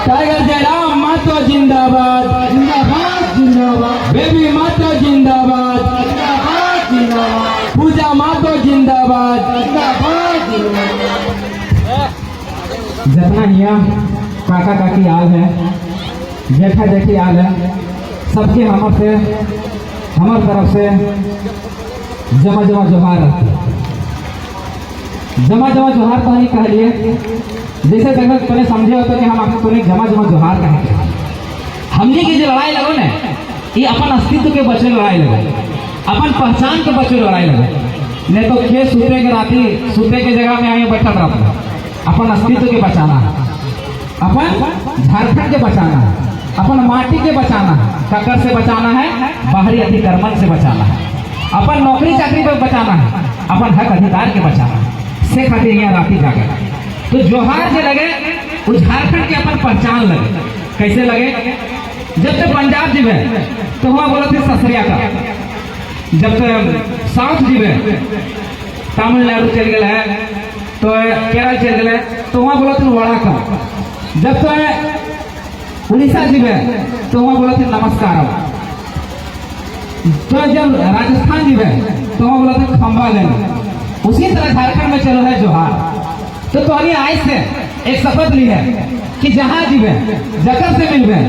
Tiger Jairam मातो जिंदाबाद, जिंदाबाद जिंदाबाद, बेबी मातो जिंदाबाद, जिंदाबाद जिंदाबाद, पूजा मातो जिंदाबाद। जिंदाबाद जिंदाबाद। जितना हिया काका काकी आल है, जेठा जेठी आल है, सबके हमार तरफ से जमा जमा जोहार रहती है। जमा जमा जोहार तो नहीं कह लिए, जैसे तक तूने समझे हो तो कि हम आपको तूने जमा जमा जोहार कहे। हमने की जो लड़ाई लगो ना, ये अपन अस्तित्व के बचे लड़ाई लगे, अपन पहचान के बचे लड़ाई लगे। नहीं तो खे सूते के राती सूते के जगह में आए बैठा रहता। अपन अस्तित्व के बचाना है, अपन झारखंड के बचाना है, अपन माटी के बचाना है, ककर से बचाना है, बाहरी अतिक्रमण से बचाना है, अपन नौकरी चाकरी पे बचाना है, अपन हक अधिकार के बचाना है। से खातिर यहाँ राती जागे तो जोहार जो लगे वो झारखंड के अपन पहचान लगे। कैसे लगे? जब तक पंजाब जीवे तो वहाँ बोला थे ससरिया का, जब तक साउथ जीवे तमिलनाडु चल गए है तो केरल चल गए तो वहाँ बोला थे वड़ा का, जब तो उड़ीसा जीवे तो वहाँ बोला थे नमस्कार, तो जब राजस्थान जीवे तो वहाँ बोला थे खंबा लेना। उसी तरह झारखंड में चलो है जोहार। तो हमें आज से एक शपथ ली है कि जहाँ जीवे जकर से मिलवे,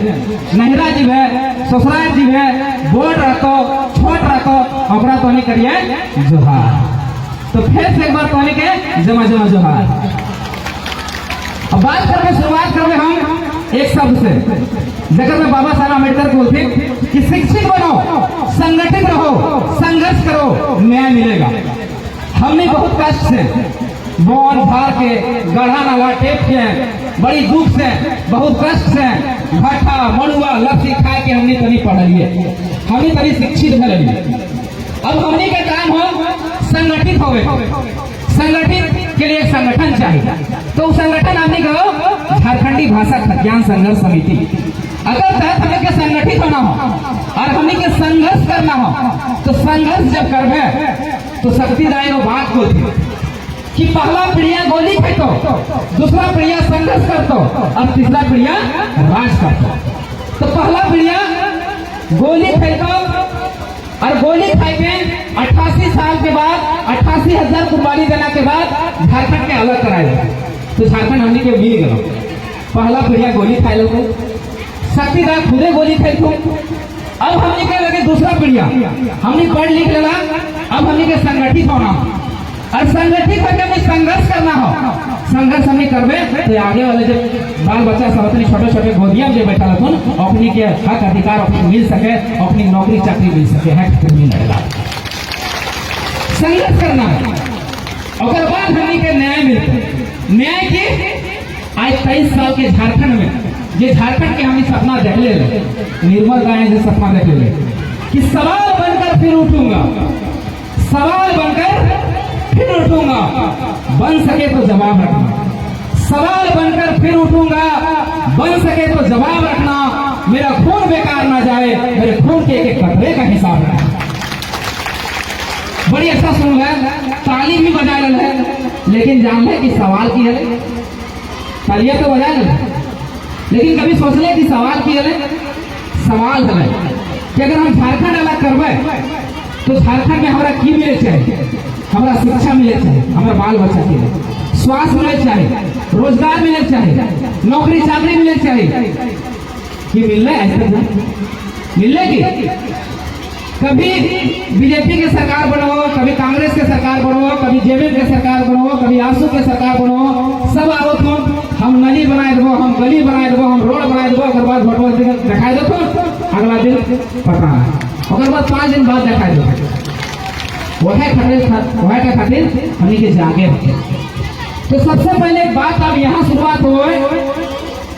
नहरा जीवे, ससुराल जीवे, बोर्ड रखो छोट रखो ओकरा तो नहीं करिए जोहार। तो फिर से एक बार तो नहीं के जमा जमा जोहार। अब बात करके शुरुआत करवे हम एक शब्द से, जगह में बाबा साहब अम्बेडकर बोलते कि शिक्षित बनो, संगठित रहो, संघर्ष करो, न्याय मिलेगा। हमने बहुत कष्ट से बोन भार के गढ़ा नवा टेप के बड़ी दुख से बहुत कष्ट से भट्टा मड़ुआ लस्सी खा के हमने तनी पढ़लिए, हमने तनी शिक्षित भलिए। अब हमने का काम हो संगठित हो, संगठित के लिए एक संगठन चाहिए। तो संगठन हमने कहो झारखंडी भाषा खतियान संघर्ष समिति। अगर तहत हमें के संगठित होना हो और हमें के संघर्ष करना हो तो संघर्ष जब करवे तो शक्तिदायी बात को थी कि पहला पीढ़िया गोली फेंको, दूसरा पीढ़िया संघर्ष करतो और तीसरा पीढ़िया राज करतो। तो पहला पीढ़िया गोली फेंको और गोली खाई के 88 साल के बाद 88,000 कुर्बानी देने के बाद झारखंड के अलग कराए। तो झारखंड हमने के मिल गया। पहला पीढ़िया गोली खाई लो, शक्तिदायी खुदे गोली फेंको। अब हमने क्या लगे दूसरा पीढ़िया हमने पढ़ लिख लेना, अब हमने के संगठित होना और संगठित होकर में संघर्ष करना हो। संघर्ष हमने करवे तो आगे वाले जो बाल बच्चा सब अपने छोटे छोटे गोदिया में जो बैठा रहता अपनी के हक अधिकार अपनी मिल सके, अपनी नौकरी चाकरी मिल सके, हक मिलेगा। संघर्ष करना है और बाद हमने के न्याय मिलते। न्याय की आज 23 साल के झारखंड में ये झारखंड के हमने सपना देख ले, निर्मल गाय से सपना देख ले कि सवाल बनकर फिर उठूंगा, सवाल बनकर फिर उठूंगा, बन सके तो जवाब रखना। सवाल बनकर फिर उठूंगा, बन सके तो जवाब रखना। मेरा खून बेकार ना जाए, मेरे खून के एक कतरे का हिसाब रखना। बड़ी अच्छा सुन है, ताली भी बजा रहे है, लेकिन जान ले कि सवाल की है, तालियां तो बजा रहे लेकिन कभी सोच ले कि सवाल की है। सवाल है कि अगर हम झारखंड अलग करवे तो झारखंड में हमारा की मिले चाहिए, हमारा शिक्षा मिले चाहिए, हमारा बाल बच्चा के लिए स्वास्थ्य मिले चाहिए, रोजगार मिले चाहिए, नौकरी चाकरी मिले चाहिए। कि मिल रहा है ऐसा मिलेगी। कभी बीजेपी के सरकार बनो, कभी कांग्रेस के सरकार बनो, कभी जेडीयू के सरकार बनो, कभी आसू के सरकार बनो, सब आओ तो हम नली बनाए दो, हम गली बनाए दो, हम रोड बनाए दो, अगर बाद भटवा दिखाई दो तो अगला दिन पता है, अगर बाद 5 दिन बाद दिखाई दो। वह के खातिर हमने के जागे होते। तो सबसे पहले बात अब यहाँ शुरुआत हो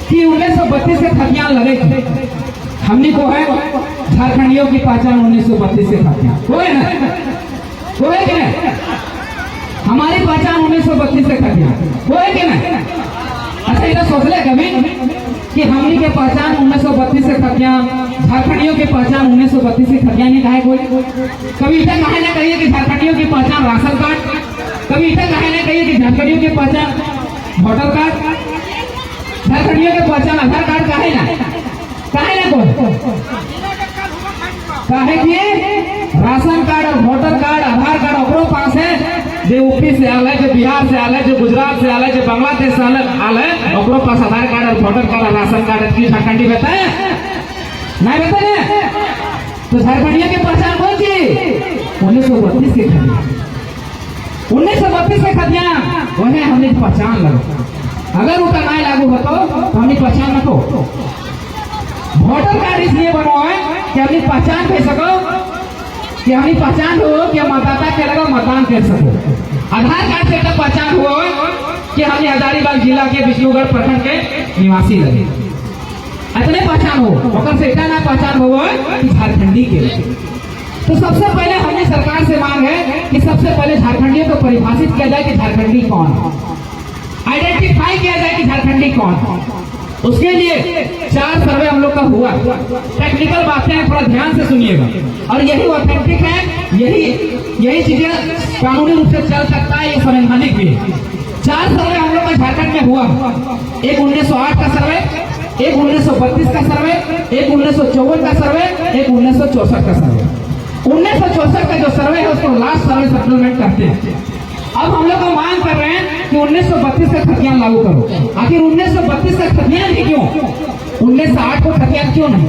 कि 1932 से खतियान लड़े थे। हमने को है झारखंडियों की पहचान 1932 से खतियान कोई ना कोई के ना, हमारी पहचान 1932 से खतियान कोई के ना। अच्छा इधर सोच ले कभी कि हमनी के पहचान 1932 से खतियान, झारखंडियों की पहचान 1932 से खतियान नहीं कहे कोई। कभी इधर कहे ना कहिए कि झारखंडियों की पहचान राशन कार्ड, कभी इधर कहे ना कहिए कि झारखंडियों की पहचान वोटर कार्ड। झारखंडियों झारखंडियों के पहचान आधार कार्ड काहे ना कौन काहे कि राशन कार्ड और वोटर कार्ड आधार कार्ड ओकरो पास है, जो यूपी से आल है, जो बिहार से आल है, जो गुजरात से आल है, जो बांग्लादेश से आल है, ओकरो पास आधार कार्ड और वोटर कार्ड और राशन कार्ड है। झारखंडी बताए नहीं बताए तो झारखंडियों की पहचान कौन सी? 1932 के खतियान, 1932 के खतियान वही हमने पहचान लगा। अगर उनका न्याय लागू हो तो हमने पहचान रखो। वोटर कार्ड इसलिए बनो है कि अपनी पहचान कर सको, कि अपनी पहचान हो कि मतदाता के लगा मतदान कर सको। आधार कार्ड से तब पहचान हुआ है कि हमने हजारीबाग जिला के विष्णुगढ़ प्रखंड के निवासी लगे, इतने पहचान हो। ओकर से इतना ना पहचान हो कि झारखंडी के। तो सबसे पहले हमने सरकार से मांग है कि सबसे पहले झारखंडियों को परिभाषित किया जाए कि झारखंडी कौन है, आइडेंटिफाई किया जाए कि झारखंडी कौन है। उसके लिए 4 सर्वे हम लोग का हुआ। टेक्निकल बातें हैं, थोड़ा ध्यान से सुनिएगा, और यही ऑथेंटिक है, यही चीजें कानूनी रूप से चल सकता है, ये संवैधानिक भी है। 4 सर्वे हम लोग का झारखंड में हुआ। एक 1908 का सर्वे, एक 1932 का सर्वे, एक 1954 का सर्वे, एक 1964 का सर्वे। 1964 का जो सर्वे है उसको लास्ट सर्वे सेटलमेंट कहते हैं। अब हम लोग को मांग कर रहे हैं कि 1932 का खतियान लागू करो। आखिर 1932 का खतियान ही क्यों? 1908 को खतियान क्यों नहीं?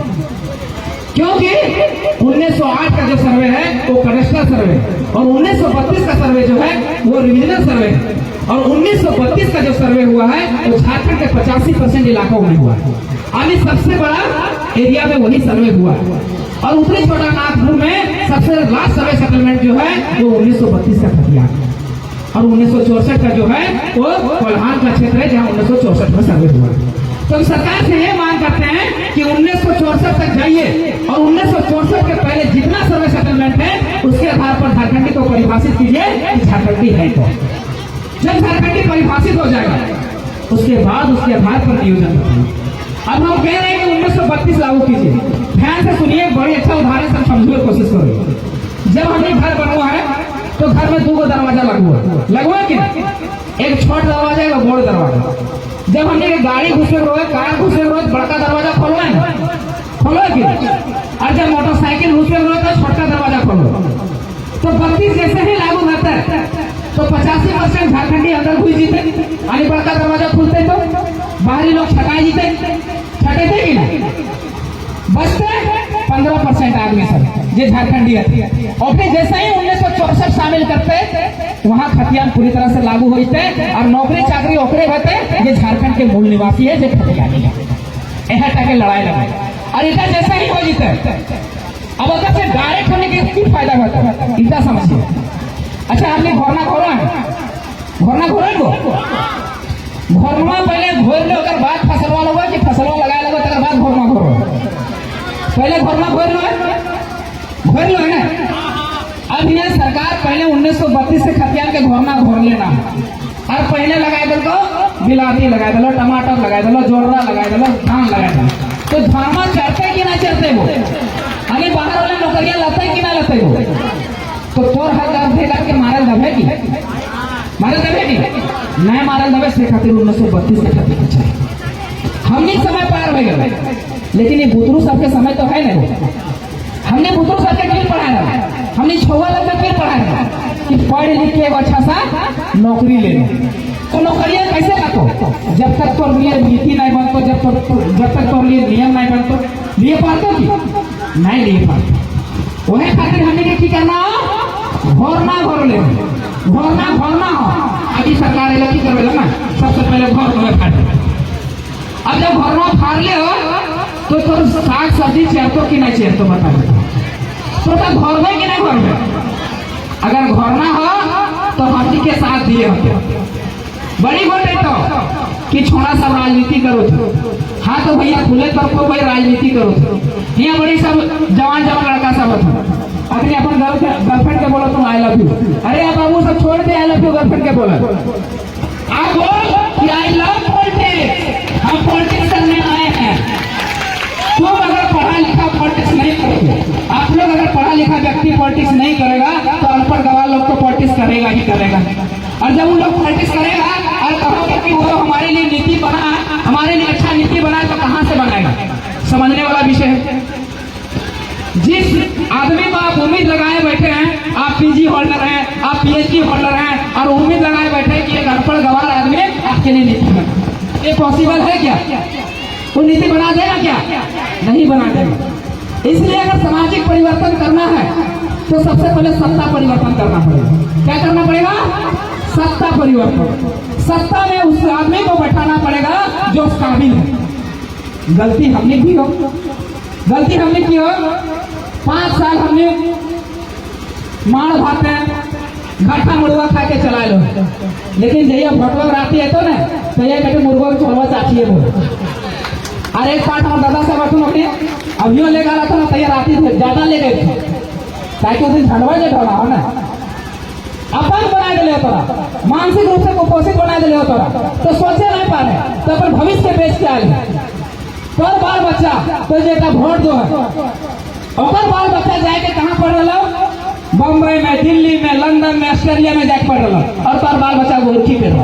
क्योंकि 1908 का जो सर्वे है वो कडेस्ट्रल सर्वे है, और 1932 का सर्वे जो है वो रिविजनल सर्वे है। और 1932 का जो सर्वे हुआ है वो झारखंड के 85% इलाकों में हुआ है। अभी सबसे बड़ा एरिया में वही सर्वे हुआ है। और उत्तरी छोटानागपुर में सबसे लास्ट सर्वे सेटलमेंट जो है वो 1932 का खतियान है। और 1964 का जो है वो कोल्हान का क्षेत्र है जहाँ 1964 में सर्वे हुआ है। तो हम सरकार से ये मांग करते हैं कि 1964 तक जाइए, और 1964 के पहले जितना सर्वे सेटलमेंट है उसके आधार पर झारखंडी को परिभाषित कीजिए कि झारखंडी है कौन। जब झारखंडी परिभाषित हो जाएगा उसके बाद उसके आधार पर नियोजन करेंगे। अब हम कह रहे हैं कि 1932 लागू कीजिए। ध्यान से सुनिए, बड़ी अच्छा उदाहरण से समझने की कोशिश करिए। जब हमने घर बनवा है तो घर में 2 दरवाजा लगवा कि एक छोटा दरवाजा एक बड़ा दरवाजा। जब हमने गाड़ी घुसे हुए कार घुसे हुए बड़का दरवाजा खोलो कि, और जब मोटरसाइकिल घुसे हुए तो छोटा दरवाजा खोलो। तो 32 जैसे ही लागू होता है तो 85% झारखंडी अंदर घुस जीते, यानी बड़का दरवाजा खुलते तो बाहरी लोग छटाए जीते, छटे थे कि नहीं? बचते 15% आदमी सब जो झारखंडी है। और फिर जैसे ही 1964 शामिल करते वहाँ खतियान पूरी तरह से लागू होते, और नौकरी चाकरी ओकरे होते ये झारखंड के मूल निवासी है जो खतियानी है। यह टके लड़ाई लड़ाई और इतना जैसा ही हो जीते। अब अगर से डायरेक्ट होने के फायदा होता है इतना समझिए। अच्छा, आपने घोरना घोरा को घोरमा पहले घोर लो, अगर बाद फसलवा लोगे कि फसलवा लगा लोगे तक बाद घोरमा घोरो। पहले घोरमा घोर लो है ना। अब ये सरकार पहले 1932 से खतियान के घोरना घोर लेना, और पहले लगा दो तो बिलाती लगा दो, टमाटर लगा दो, जोड़ा लगा दो, धान लगा दो। तो घोरमा चढ़ते कि ना चढ़ते वो, अभी बाहर वाले नौकरियां लाते कि ना लाते वो। तो तोर हाथ दे करके मारल दबे की नहीं मारल दबे से खातिर 1932 के खातिर चाहिए। हमने समय पार हो गए, लेकिन ये बुतरू सबके समय तो है नहीं। हमने बुतरू सबके क्यों पढ़ाया? हमने छुआ लग क्यों पढ़ाया कि पढ़ लिख के अच्छा सा नौकरी ले लो। तो नौकरियां कैसे लगो? जब तक तो लिए नीति नहीं बनतो, जब तक तो लिए नियम नहीं बनतो, लिए पाते की नहीं लिए पाते। वही खातिर हमने की करना घोरना हो। अभी सरकार की करवे ना, सबसे पहले घर फाटे। अब जब घोरमा फाड़ ले हो तो साग सब्जी चेहतो कि नहीं चेहतो बता तो घोरवे कि नहीं घोरवे? अगर घोरना हो तो हाथी के साथ दिए होते। बड़ी बात है तो कि छोड़ा सब राजनीति करो थे। हाँ तो भैया खुले तौर पर भाई राजनीति करो थे। यहाँ बड़ी सब जवान लड़का सब होता। अपने अपन गर्लफ्रेंड के बोला तुम आई लव यू। अरे आप बाबू सब छोड़ दे, आई लव यू गर्लफ्रेंड के बोला। आप बोल कि आई लव पॉलिटिक्स, हम पॉलिटिक्स करने आए हैं। तुम अगर पढ़ा लिखा पॉलिटिक्स नहीं करोगे, आप लोग अगर पढ़ा लिखा व्यक्ति पॉलिटिक्स नहीं करेगा तो अनपढ़ गवार लोग तो पॉलिटिक्स करेगा ही करेगा। और जब उन लोग पॉलिटिक्स करेगा और कहोगे कि वो हमारे लिए नीति बना, हमारे लिए अच्छा नीति पीजी होल्डर हैं, आप पीएचडी होल्डर हैं और उम्मीद लगाए बैठे कि एक अनपढ़ गवार आदमी आपके लिए नीति बना। ये पॉसिबल है क्या? वो नीति बना देगा क्या? नहीं बना देगा। इसलिए अगर सामाजिक परिवर्तन करना है तो सबसे पहले सत्ता परिवर्तन करना पड़ेगा। क्या करना पड़ेगा? सत्ता परिवर्तन। सत्ता में उस आदमी को बैठाना पड़ेगा जो काबिल है। गलती हमने की हो, गलती हमने की हो, 5 साल हमने मार भाते घाटा मुर्गा खा के चला लो, लेकिन जैया भटवा आती है तो ना तो ये कहते मुर्गो को छोड़वा चाहती है बोल। और एक पार्ट हम दादा से बैठू अपने अभियो ले गया था ना, तैयार आती थे ज्यादा ले गए थे ताकि उस दिन झंडवा जे ढोला हो ना अपन बना दिले हो तोरा, मानसिक रूप से कुपोषित बना दिले हो तोरा, तो सोचे नहीं पा रहे तो अपन भविष्य के बेच के आए तोर बाल बच्चा तो जेटा वोट दो है और बाल बच्चा जाके कहाँ पढ़ रहा, बम्बई में, दिल्ली में, लंदन में, ऑस्ट्रेलिया में जाके पढ़ रहा और तोर बाल बच्चा गोरखी पे रहा।